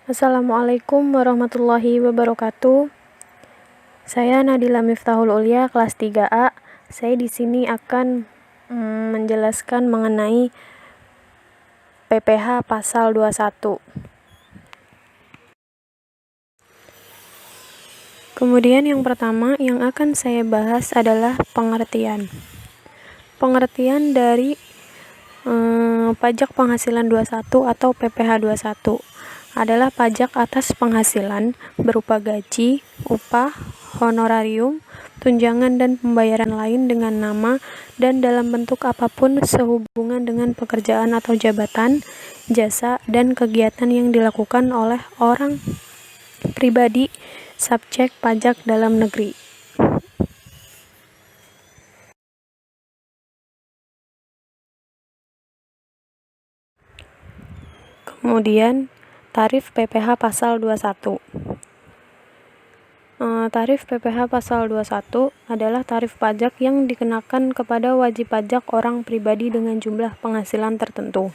Assalamualaikum warahmatullahi wabarakatuh. Saya Nadila Miftahul Ulia, kelas 3A. Saya di sini akan menjelaskan mengenai PPH pasal 21. Kemudian yang pertama yang akan saya bahas adalah pengertian. Pengertian dari pajak penghasilan 21 atau PPH 21 adalah pajak atas penghasilan berupa gaji, upah, honorarium, tunjangan dan pembayaran lain dengan nama dan dalam bentuk apapun sehubungan dengan pekerjaan atau jabatan, jasa, dan kegiatan yang dilakukan oleh orang pribadi subjek pajak dalam negeri. Kemudian tarif PPH pasal 21. Tarif PPH pasal 21 adalah tarif pajak yang dikenakan kepada wajib pajak orang pribadi dengan jumlah penghasilan tertentu.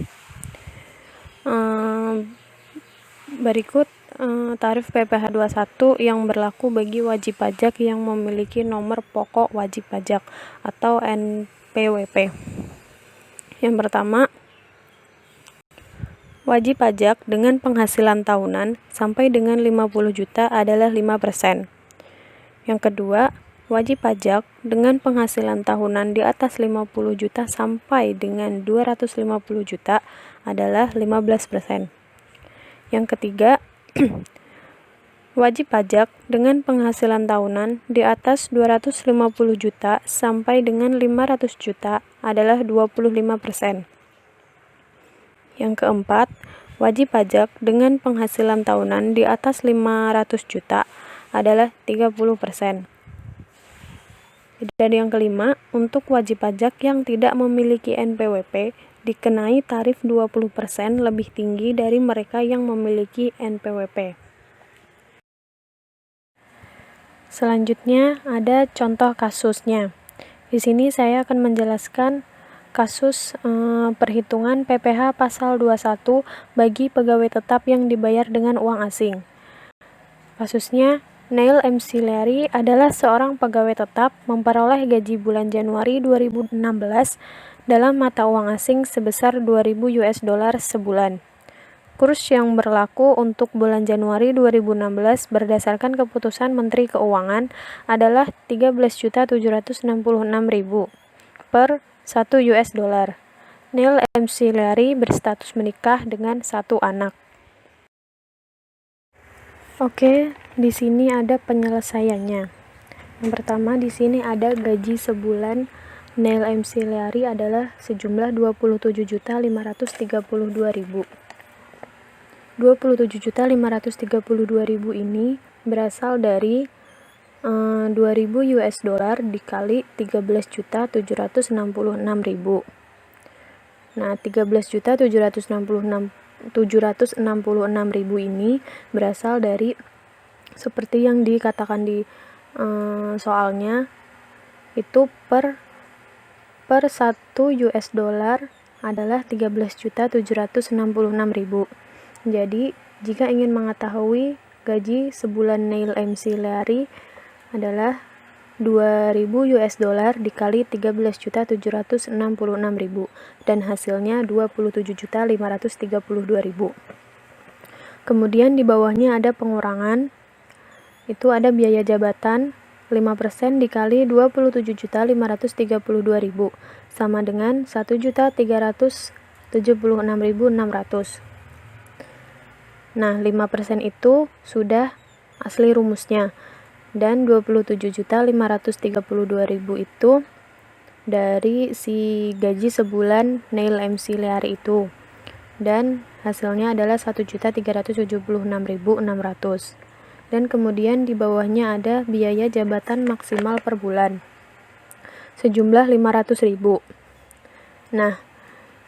Berikut tarif PPH 21 yang berlaku bagi wajib pajak yang memiliki nomor pokok wajib pajak atau NPWP. Yang pertama, wajib pajak dengan penghasilan tahunan sampai dengan 50 juta adalah 5%. Yang kedua, wajib pajak dengan penghasilan tahunan di atas 50 juta sampai dengan 250 juta adalah 15%. Yang ketiga, wajib pajak dengan penghasilan tahunan di atas 250 juta sampai dengan 500 juta adalah 25%. Yang keempat, wajib pajak dengan penghasilan tahunan di atas 500 juta adalah 30%. Dan yang kelima, untuk wajib pajak yang tidak memiliki NPWP dikenai tarif 20% lebih tinggi dari mereka yang memiliki NPWP. Selanjutnya ada contoh kasusnya. Di sini saya akan menjelaskan kasus perhitungan PPH pasal 21 bagi pegawai tetap yang dibayar dengan uang asing. Kasusnya, Neil MC Leary adalah seorang pegawai tetap memperoleh gaji bulan Januari 2016 dalam mata uang asing sebesar 2.000 US dollar sebulan. Kurs yang berlaku untuk bulan Januari 2016 berdasarkan keputusan Menteri Keuangan adalah 13.766.000 per 1 US dollar. Neil MC Leary berstatus menikah dengan 1 anak. Oke, di sini ada penyelesaiannya. Yang pertama, di sini ada gaji sebulan Neil MC Leary adalah sejumlah 27.532.000. 27.532.000 ini berasal dari 2.000 US dollar dikali 13.766.000. Nah, 13.766.000 ini berasal dari seperti yang dikatakan di soalnya, itu per 1 US dollar adalah 13.766.000. Jadi, jika ingin mengetahui gaji sebulan Neil MC Leary adalah 2.000 US dollar dikali 13.766.000 dan hasilnya 27.532.000. Kemudian di bawahnya ada pengurangan. Itu ada biaya jabatan 5% dikali 27.532.000 sama dengan 1.376.600. Nah, 5% itu sudah asli rumusnya. Dan 27.532.000 itu dari si gaji sebulan Neil MC Leary itu. Dan hasilnya adalah 1.376.600. Dan kemudian di bawahnya ada biaya jabatan maksimal per bulan sejumlah 500.000. Nah,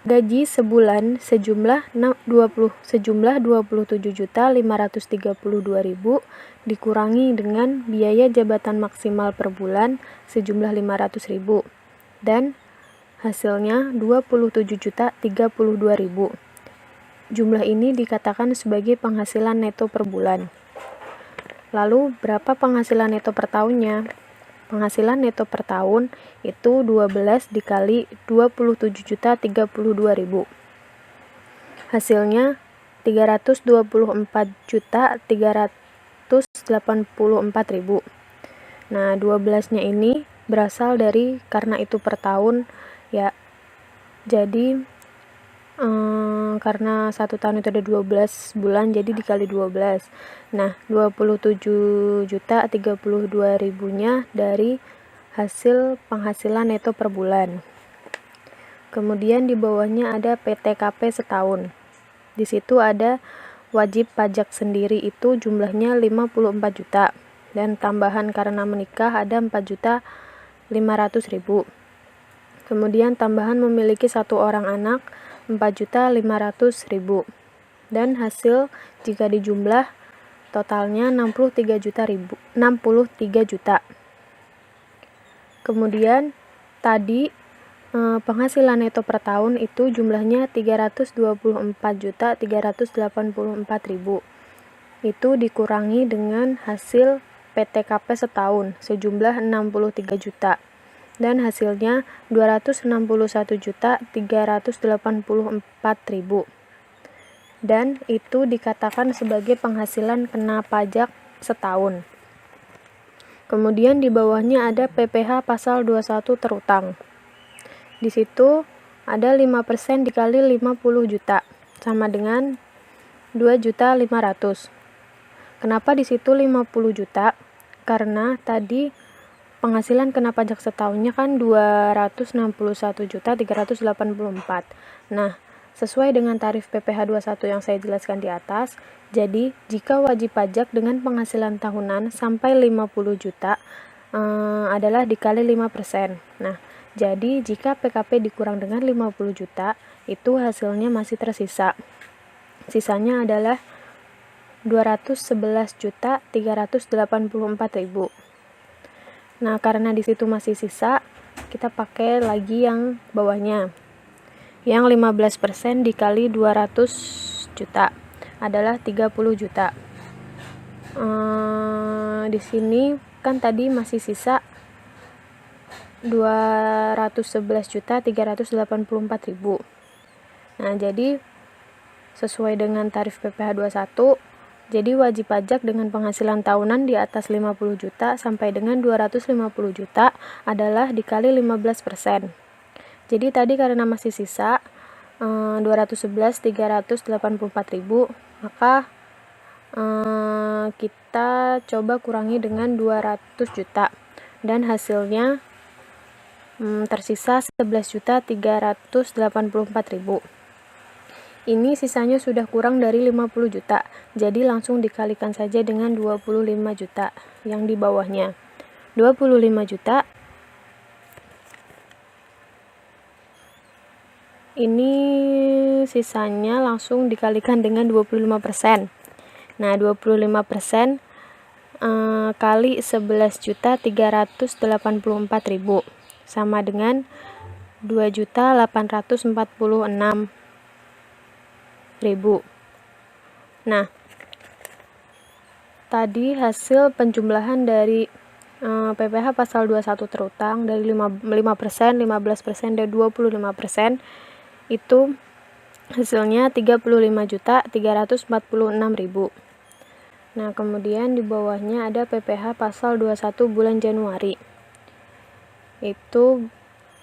gaji sebulan sejumlah 27.532.000 dikurangi dengan biaya jabatan maksimal per bulan sejumlah 500.000 dan hasilnya 27.032.000. jumlah ini dikatakan sebagai penghasilan neto per bulan. Lalu berapa penghasilan neto per tahunnya? Penghasilan neto per tahun itu 12 dikali 27.032.000. Hasilnya 324.384.000. Nah, 12-nya ini berasal dari karena itu per tahun ya. Jadi karena 1 tahun itu ada 12 bulan, jadi dikali 12. Nah, 27.032.000-nya dari hasil penghasilan neto per bulan. Kemudian di bawahnya ada PTKP setahun. Di situ ada wajib pajak sendiri itu jumlahnya 54 juta dan tambahan karena menikah ada 4.500.000. Kemudian tambahan memiliki 1 orang anak 4.500.000 dan hasil jika dijumlah totalnya 63 juta. Kemudian tadi penghasilan neto per tahun itu jumlahnya 324.384.000. Itu dikurangi dengan hasil PTKP setahun sejumlah 63 juta. Dan hasilnya 261.384.000. Dan itu dikatakan sebagai penghasilan kena pajak setahun. Kemudian di bawahnya ada PPh pasal 21 terutang. Di situ ada 5% dikali 50 juta sama dengan 2.500.000. Kenapa di situ 50 juta? Karena tadi penghasilan kena pajak setahunnya kan 261.384. Nah, sesuai dengan tarif PPh 21 yang saya jelaskan di atas, jadi jika wajib pajak dengan penghasilan tahunan sampai 50 juta adalah dikali 5%. Nah, jadi jika PKP dikurang dengan 50 juta, itu hasilnya masih tersisa. Sisanya adalah 211.384.000. Nah, karena di situ masih sisa, kita pakai lagi yang bawahnya. Yang 15% dikali 200 juta adalah 30 juta. Di sini kan tadi masih sisa 211.384.000. Nah, jadi sesuai dengan tarif PPh 21, jadi wajib pajak dengan penghasilan tahunan di atas 50 juta sampai dengan 250 juta adalah dikali 15%. Jadi tadi karena masih sisa 211.384.000, maka kita coba kurangi dengan 200 juta dan hasilnya tersisa 11.384.000. Ini sisanya sudah kurang dari 50 juta, jadi langsung dikalikan saja dengan 25 juta yang di bawahnya. 25 juta ini sisanya langsung dikalikan dengan 25%. Nah, 25% kali 11.384.000 sama dengan 2.846.000. Nah, tadi hasil penjumlahan dari PPh pasal 21 terutang dari 5%, 15%, dan 25% itu hasilnya 35.346.000. Nah, kemudian di bawahnya ada PPh pasal 21 bulan Januari. Itu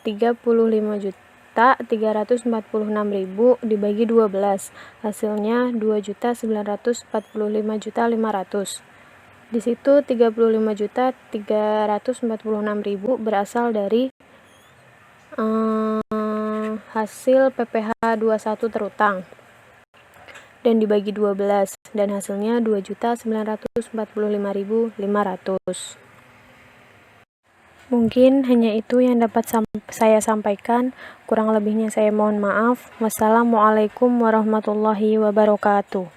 35.346.000 dibagi 12, hasilnya 2.945.500. Di situ 35.346.000 berasal dari hasil PPh 21 terutang dan dibagi 12 dan hasilnya 2.945.500. Mungkin hanya itu yang dapat saya sampaikan. Kurang lebihnya saya mohon maaf. Wassalamualaikum warahmatullahi wabarakatuh.